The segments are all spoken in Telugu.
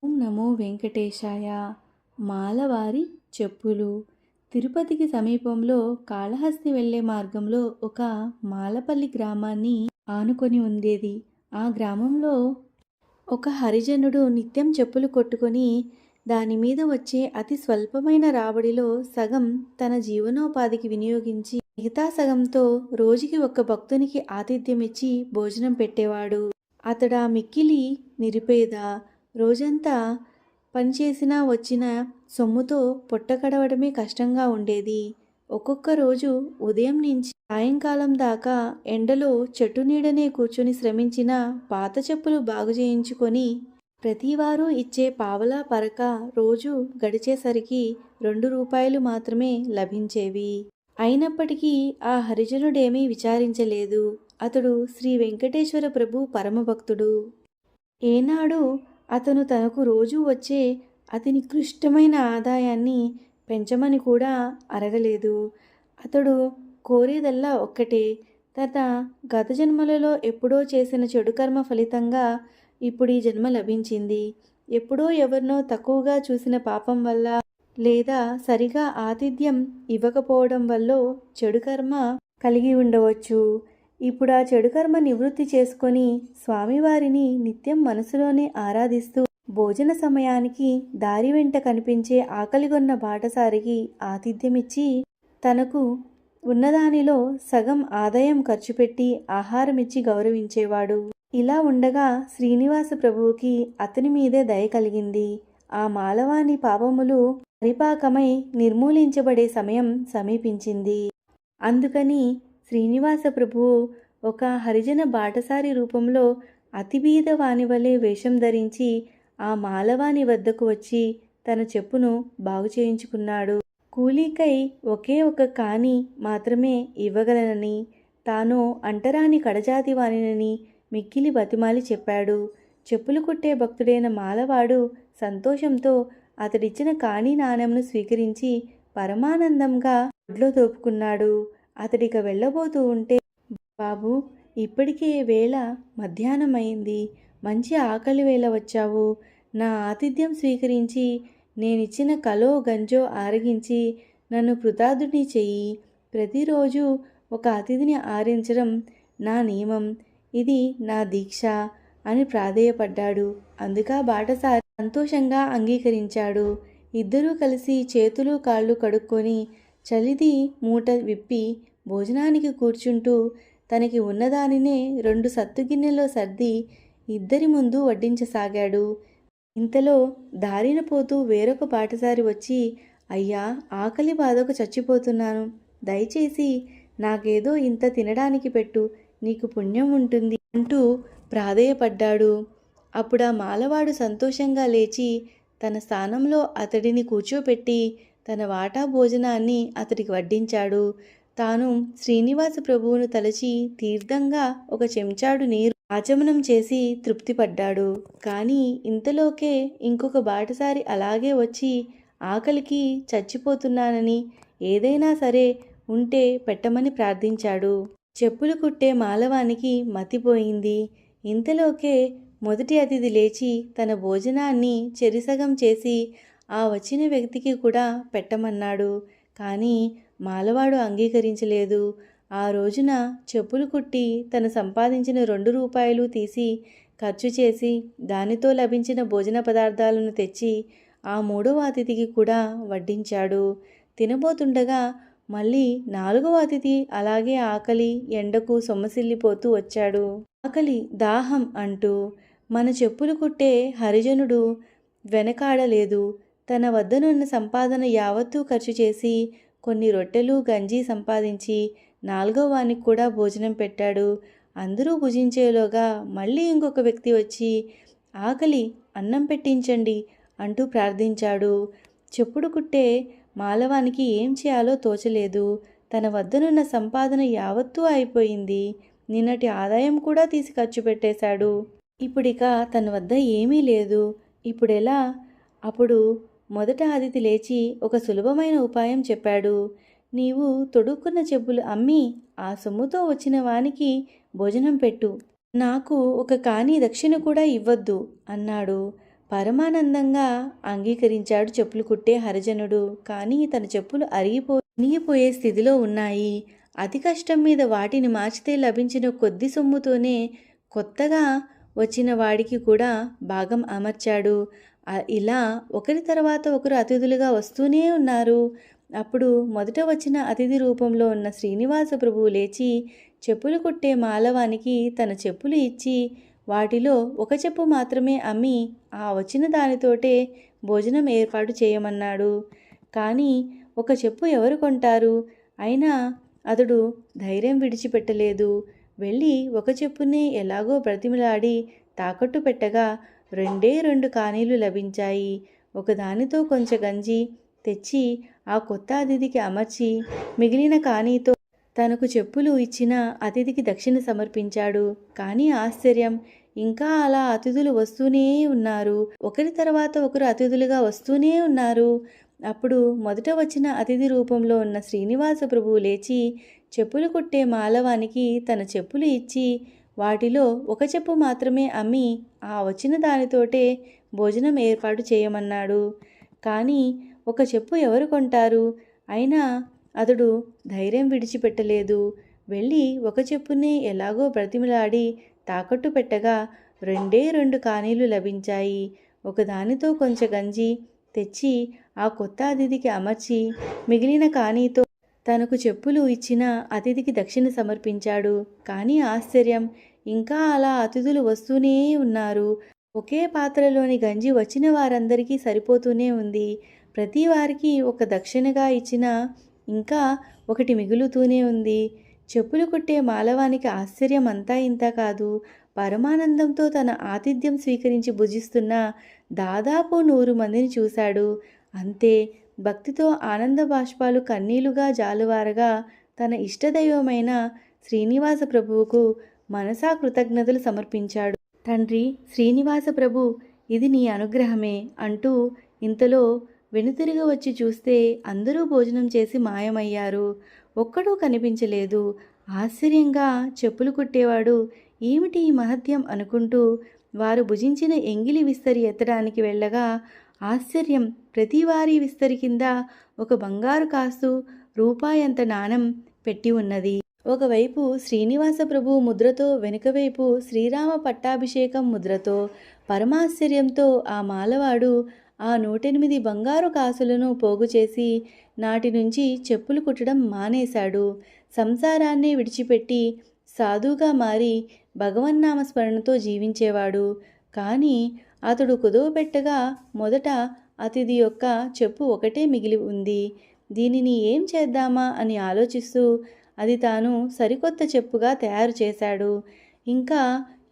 ఓం నమో వెంకటేశాయ. మాలవారి చెప్పులు. తిరుపతికి సమీపంలో కాళహస్తి వెళ్ళే మార్గంలో ఒక మాలపల్లి గ్రామాన్ని ఆనుకొని ఉండేది. ఆ గ్రామంలో ఒక హరిజనుడు నిత్యం చెప్పులు కొట్టుకొని దాని మీద వచ్చే అతి స్వల్పమైన రాబడిలో సగం తన జీవనోపాధికి వినియోగించి మిగతా సగంతో రోజుకి ఒక భక్తునికి ఆతిథ్యమిచ్చి భోజనం పెట్టేవాడు. అతడా మిక్కిలి నిరుపేద. రోజంతా పనిచేసినా వచ్చిన సొమ్ముతో పొట్ట గడవడమే కష్టంగా ఉండేది. ఒక్కొక్క రోజు ఉదయం నుంచి సాయంకాలం దాకా ఎండలో చెట్టు నీడనే కూర్చొని శ్రమించిన పాత చెప్పులు బాగు చేయించుకొని ప్రతివారు ఇచ్చే పావలా పరక రోజు గడిచేసరికి 2 రూపాయలు మాత్రమే లభించేవి. అయినప్పటికీ ఆ హరిజనుడేమీ విచారించలేదు. అతడు శ్రీ వెంకటేశ్వర ప్రభు పరమభక్తుడు. ఏనాడు అతను తనకు రోజూ వచ్చే అతి నికృష్టమైన ఆదాయాన్ని పెంచమని కూడా అడగలేదు. అతడు కోరేదల్లా ఒక్కటే, తన గత జన్మలలో ఎప్పుడో చేసిన చెడు కర్మ ఫలితంగా ఇప్పుడు ఈ జన్మ లభించింది. ఎప్పుడో ఎవరినో తక్కువగా చూసిన పాపం వల్ల లేదా సరిగా ఆతిథ్యం ఇవ్వకపోవడం వల్లో చెడు కర్మ కలిగి ఉండవచ్చు. ఇప్పుడు ఆ చెడు కర్మ నివృత్తి చేసుకొని స్వామివారిని నిత్యం మనసులోనే ఆరాధిస్తూ భోజన సమయానికి దారి వెంట కనిపించే ఆకలిగొన్న బాటసారికి ఆతిథ్యమిచ్చి తనకు ఉన్నదానిలో సగం ఆదాయం ఖర్చు పెట్టి ఆహారమిచ్చి గౌరవించేవాడు. ఇలా ఉండగా శ్రీనివాస ప్రభువుకి అతని మీదే దయ కలిగింది. ఆ మాలవాని పాపములు పరిపాకమై నిర్మూలించబడే సమయం సమీపించింది. అందుకని శ్రీనివాస ప్రభువు ఒక హరిజన బాటసారి రూపంలో అతి బీద వాని వలె వేషం ధరించి ఆ మాలవాని వద్దకు వచ్చి తన చెప్పును బాగు చేయించుకున్నాడు. కూలీకై ఒకే ఒక కాని మాత్రమే ఇవ్వగలనని, తాను అంటరాని కడజాతి వానినని మిక్కిలి బతిమాలి చెప్పాడు. చెప్పులు కుట్టే భక్తుడైన మాలవాడు సంతోషంతో అతడిచ్చిన కాణీ నాణెంను స్వీకరించి పరమానందంగా ఒడ్లో దోపుకున్నాడు. అతడిక వెళ్ళబోతూ ఉంటే, బాబు, ఇప్పటికే వేళ మధ్యాహ్నమైంది. మంచి ఆకలి వేళ వచ్చావు. నా ఆతిథ్యం స్వీకరించి నేనిచ్చిన కలో గంజో ఆరగించి నన్ను కృతార్థుని చెయ్యి. ప్రతిరోజు ఒక అతిథిని ఆరించడం నా నియమం. ఇది నా దీక్ష అని ప్రాధేయపడ్డాడు. అందుకా బాటసారి సంతోషంగా అంగీకరించాడు. ఇద్దరూ కలిసి చేతులు కాళ్ళు కడుక్కొని చలిది మూట విప్పి భోజనానికి కూర్చుంటూ తనకి ఉన్నదానినే 2 సత్తుగిన్నెలో సర్ది ఇద్దరి ముందు వడ్డించసాగాడు. ఇంతలో దారిన పోతూ వేరొక బాటసారి వచ్చి, అయ్యా, ఆకలి బాధకు చచ్చిపోతున్నాను. దయచేసి నాకేదో ఇంత తినడానికి పెట్టు, నీకు పుణ్యం ఉంటుంది అంటూ ప్రాధేయపడ్డాడు. అప్పుడా మాలవాడు సంతోషంగా లేచి తన స్థానంలో అతడిని కూర్చోపెట్టి తన వాటా భోజనాన్ని అతడికి వడ్డించాడు. తాను శ్రీనివాస ప్రభువును తలచి తీర్థంగా ఒక చెంచాడు నీరు ఆచమనం చేసి తృప్తిపడ్డాడు. కానీ ఇంతలోకే ఇంకొక బాటసారి అలాగే వచ్చి ఆకలికి చచ్చిపోతున్నానని ఏదైనా సరే ఉంటే పెట్టమని ప్రార్థించాడు. చెప్పులు కుట్టే మాలవానికి మతిపోయింది. ఇంతలోకే మొదటి అతిథి లేచి తన భోజనాన్ని చెరిసగం చేసి ఆ వచ్చిన వ్యక్తికి కూడా పెట్టమన్నాడు. కానీ మాలవాడు అంగీకరించలేదు. ఆ రోజున చెప్పులు కుట్టి తను సంపాదించిన 2 రూపాయలు తీసి ఖర్చు చేసి దానితో లభించిన భోజన పదార్థాలను తెచ్చి ఆ 3వ అతిథికి కూడా వడ్డించాడు. తినబోతుండగా మళ్ళీ 4వ అతిథి అలాగే ఆకలి ఎండకు సొమ్మసిల్లిపోతూ వచ్చాడు. ఆకలి, దాహం అంటూ మన చెప్పులు కుట్టే హరిజనుడు వెనకాడలేదు. తన వద్దనున్న సంపాదన యావత్తూ ఖర్చు చేసి కొన్ని రొట్టెలు గంజి సంపాదించి 4వ వానికి కూడా భోజనం పెట్టాడు. అందరూ భుజించేలోగా మళ్ళీ ఇంకొక వ్యక్తి వచ్చి, ఆకలి, అన్నం పెట్టించండి అంటూ ప్రార్థించాడు. చెప్పుడు కుట్టే మాలవానికి ఏం చేయాలో తోచలేదు. తన వద్దనున్న సంపాదన యావత్తూ అయిపోయింది. నిన్నటి ఆదాయం కూడా తీసి ఖర్చు పెట్టేశాడు. ఇప్పుడిక తన వద్ద ఏమీ లేదు. ఇప్పుడెలా? అప్పుడు మొదట అతిథి లేచి ఒక సులభమైన ఉపాయం చెప్పాడు. నీవు తొడుక్కున్న చెప్పులు అమ్మి ఆ సొమ్ముతో వచ్చిన వానికి భోజనం పెట్టు. నాకు ఒక కాని దక్షిణ కూడా ఇవ్వద్దు అన్నాడు. పరమానందంగా అంగీకరించాడు చెప్పులు కుట్టే హరిజనుడు. కానీ తన చెప్పులు అరిగిపోయే స్థితిలో ఉన్నాయి. అతి కష్టం మీద వాటిని మార్చితే లభించిన కొద్ది సొమ్ముతోనే కొత్తగా వచ్చిన వాడికి కూడా భాగం అమర్చాడు. ఇలా ఒకరి తర్వాత ఒకరు అతిథులుగా వస్తూనే ఉన్నారు. అప్పుడు మొదట వచ్చిన అతిథి రూపంలో ఉన్న శ్రీనివాస ప్రభువు లేచి చెప్పులు కుట్టే మాలవానికి తన చెప్పులు ఇచ్చి వాటిలో ఒక చెప్పు మాత్రమే అమ్మి ఆ వచ్చిన దానితోటే భోజనం ఏర్పాటు చేయమన్నాడు. కానీ ఒక చెప్పు ఎవరు కొంటారు? అయినా అతడు ధైర్యం విడిచిపెట్టలేదు. వెళ్ళి ఒక చెప్పునే ఎలాగో బ్రతిమిలాడి తాకట్టు పెట్టగా 2 కానీలు లభించాయి. ఒకదానితో కొంచెం గంజి తెచ్చి ఆ కొత్త అతిథికి అమర్చి మిగిలిన కానీతో తనకు చెప్పులు ఇచ్చిన అతిథికి దక్షిణ సమర్పించాడు. కానీ ఆశ్చర్యం, ఇంకా అలా అతిథులు వస్తూనే ఉన్నారు. ఒకరి తర్వాత ఒకరు అతిథులుగా వస్తూనే ఉన్నారు. అప్పుడు మొదట వచ్చిన అతిథి రూపంలో ఉన్న శ్రీనివాస ప్రభువు లేచి చెప్పులు కుట్టే మాలవానికి తన చెప్పులు ఇచ్చి వాటిలో ఒక చెప్పు మాత్రమే అమ్మి ఆ వచ్చిన దానితోటే భోజనం ఏర్పాటు చేయమన్నాడు. కానీ ఒక చెప్పు ఎవరు కొంటారు? అయినా అతడు ధైర్యం విడిచిపెట్టలేదు. వెళ్ళి ఒక చెప్పునే ఎలాగో బ్రతిమిలాడి తాకట్టు పెట్టగా 2 కానీలు లభించాయి. ఒకదానితో కొంచెం గంజి తెచ్చి ఆ కొత్త అతిథికి అమర్చి మిగిలిన కానీతో తనకు చెప్పులు ఇచ్చిన అతిథికి దక్షిణ సమర్పించాడు. కానీ ఆశ్చర్యం, ఇంకా అలా అతిథులు వస్తూనే ఉన్నారు. ఒకే పాత్రలోని గంజి వచ్చిన వారందరికీ సరిపోతూనే ఉంది. ప్రతి వారికి ఒక దక్షిణగా ఇచ్చిన ఇంకా ఒకటి మిగులుతూనే ఉంది. చెప్పులు కుట్టే మాలవానికి ఆశ్చర్యం అంతా ఇంత కాదు. పరమానందంతో తన ఆతిథ్యం స్వీకరించి భుజిస్తున్న దాదాపు 100 మందిని చూశాడు. అంతే, భక్తితో ఆనంద బాష్పాలు కన్నీలుగా జాలువారగా తన ఇష్టదైవమైన శ్రీనివాస ప్రభువుకు మనసా కృతజ్ఞతలు సమర్పించాడు. తండ్రి శ్రీనివాస ప్రభు, ఇది నీ అనుగ్రహమే అంటూ ఇంతలో వెనుతిరిగి వచ్చి చూస్తే అందరూ భోజనం చేసి మాయమయ్యారు. ఒక్కడూ కనిపించలేదు. ఆశ్చర్యంగా చెప్పులు కుట్టేవాడు ఏమిటి ఈ మహత్యం అనుకుంటూ వారు భుజించిన ఎంగిలి విస్తరి ఎత్తడానికి వెళ్ళగా ఆశ్చర్యం, ప్రతివారీ విస్తరి కింద ఒక బంగారు కాసు రూపాయంత నాణం పెట్టి ఉన్నది. ఒకవైపు శ్రీనివాస ప్రభు ముద్రతో, వెనుకవైపు శ్రీరామ పట్టాభిషేకం ముద్రతో. పరమాశ్చర్యంతో ఆ మాలవాడు ఆ 108 బంగారు కాసులను పోగు చేసి నాటి నుంచి చెప్పులు కుట్టడం మానేశాడు. సంసారాన్నే విడిచిపెట్టి సాధుగా మారి భగవన్నామ స్మరణతో జీవించేవాడు. కానీ అతడు కుదవపెట్టగా మొదట అతిథి యొక్క చెప్పు ఒకటే మిగిలి ఉంది. దీనిని ఏం చేద్దామా అని ఆలోచిస్తూ అది తాను సరికొత్త చెప్పుగా తయారు చేశాడు. ఇంకా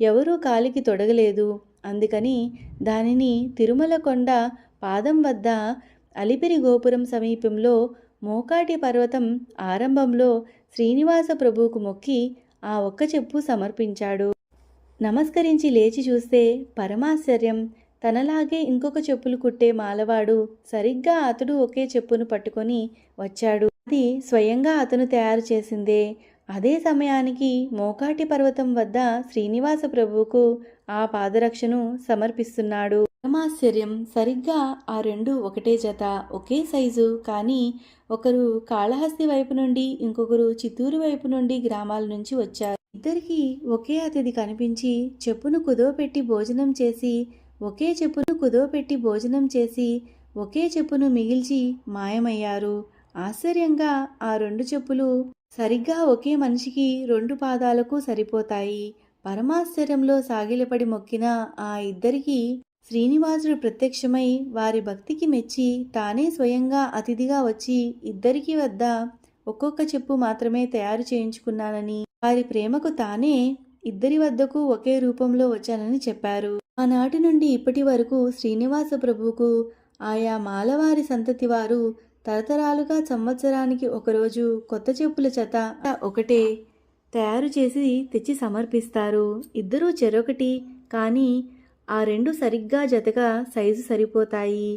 ఎవరూ కాలికి తొడగలేదు. అందుకని దానిని తిరుమల కొండ పాదం వద్ద అలిపిరి గోపురం సమీపంలో మోకాటి పర్వతం ఆరంభంలో శ్రీనివాస ప్రభువుకు మొక్కి ఆ ఒక్క చెప్పు సమర్పించాడు. నమస్కరించి లేచి చూస్తే పరమాశ్చర్యం, తనలాగే ఇంకొక చెప్పులు కుట్టే మాలవాడు సరిగ్గా అతడు ఒకే చెప్పును పట్టుకొని వచ్చాడు. అది స్వయంగా అతను తయారు చేసిందే. అదే సమయానికి మోకాటి పర్వతం వద్ద శ్రీనివాస ప్రభువుకు ఆ పాదరక్షను సమర్పిస్తున్నాడు. పరమాశ్చర్యం, సరిగ్గా ఆ 2 ఒకటే జత, ఒకే సైజు. కానీ ఒకరు కాళహస్తి వైపు నుండి, ఇంకొకరు చిత్తూరు వైపు నుండి గ్రామాల నుంచి వచ్చారు. ఇద్దరికీ ఒకే అతిథి కనిపించి చెప్పును కుదవపెట్టి భోజనం చేసి ఒకే చెప్పును మిగిల్చి మాయమయ్యారు. ఆశ్చర్యంగా ఆ 2 చెప్పులు సరిగ్గా ఒకే మనిషికి 2 పాదాలకు సరిపోతాయి. పరమాశ్చర్యంలో సాగిలపడి మొక్కిన ఆ ఇద్దరికీ శ్రీనివాసుడు ప్రత్యక్షమై వారి భక్తికి మెచ్చి తానే స్వయంగా అతిథిగా వచ్చి ఇద్దరికి వద్ద ఒక్కొక్క చెప్పు మాత్రమే తయారు చేయించుకున్నానని, వారి ప్రేమకు తానే ఇద్దరి వద్దకు ఒకే రూపంలో వచ్చానని చెప్పారు. ఆనాటి నుండి ఇప్పటి వరకు శ్రీనివాస ప్రభువుకు ఆయా మాలవారి సంతతి వారు తరతరాలుగా సంవత్సరానికి ఒకరోజు కొత్త చెప్పుల జత ఒకటే తయారు చేసి తెచ్చి సమర్పిస్తారు. ఇద్దరూ చెరొకటి, కానీ ఆ 2 సరిగ్గా జతగా సైజు సరిపోతాయి.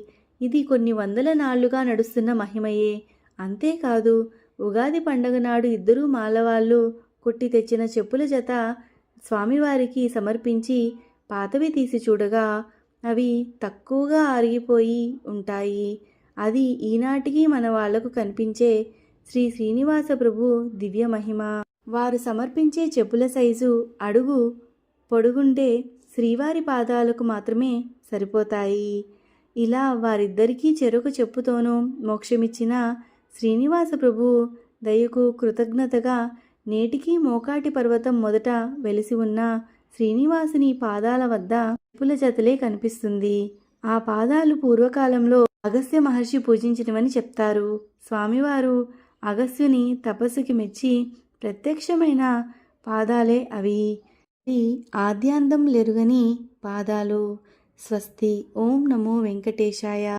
ఇది కొన్ని వందల నాళ్లుగా నడుస్తున్న మహిమయే. అంతేకాదు, ఉగాది పండగ నాడు ఇద్దరూ మాలవాళ్ళు కుట్టి తెచ్చిన చెప్పుల జత స్వామివారికి సమర్పించి పాతవి తీసి చూడగా అవి తక్కువగా అరిగిపోయి ఉంటాయి. అది ఈనాటికి మన వాళ్లకు కనిపించే శ్రీ శ్రీనివాస ప్రభు దివ్య మహిమ. వారు సమర్పించే చెప్పుల సైజు అడుగు పొడుగుంటే శ్రీవారి పాదాలకు మాత్రమే సరిపోతాయి. ఇలా వారిద్దరికీ చెరొక చెప్పుతోనూ మోక్షమిచ్చిన శ్రీనివాస ప్రభు దయకు కృతజ్ఞతగా నేటికీ మోకాటి పర్వతం మొదట వెలిసి ఉన్న శ్రీనివాసుని పాదాల వద్ద చెప్పుల జతలే కనిపిస్తుంది. ఆ పాదాలు పూర్వకాలంలో అగస్త్య మహర్షి పూజించినవని చెప్తారు. స్వామివారు అగస్త్యుని తపస్సుకి మెచ్చి ప్రత్యక్షమైన పాదాలే అవి. ఈ ఆద్యాంతం లెరుగని పాదాలు. స్వస్తి. ఓం నమో వెంకటేశాయ.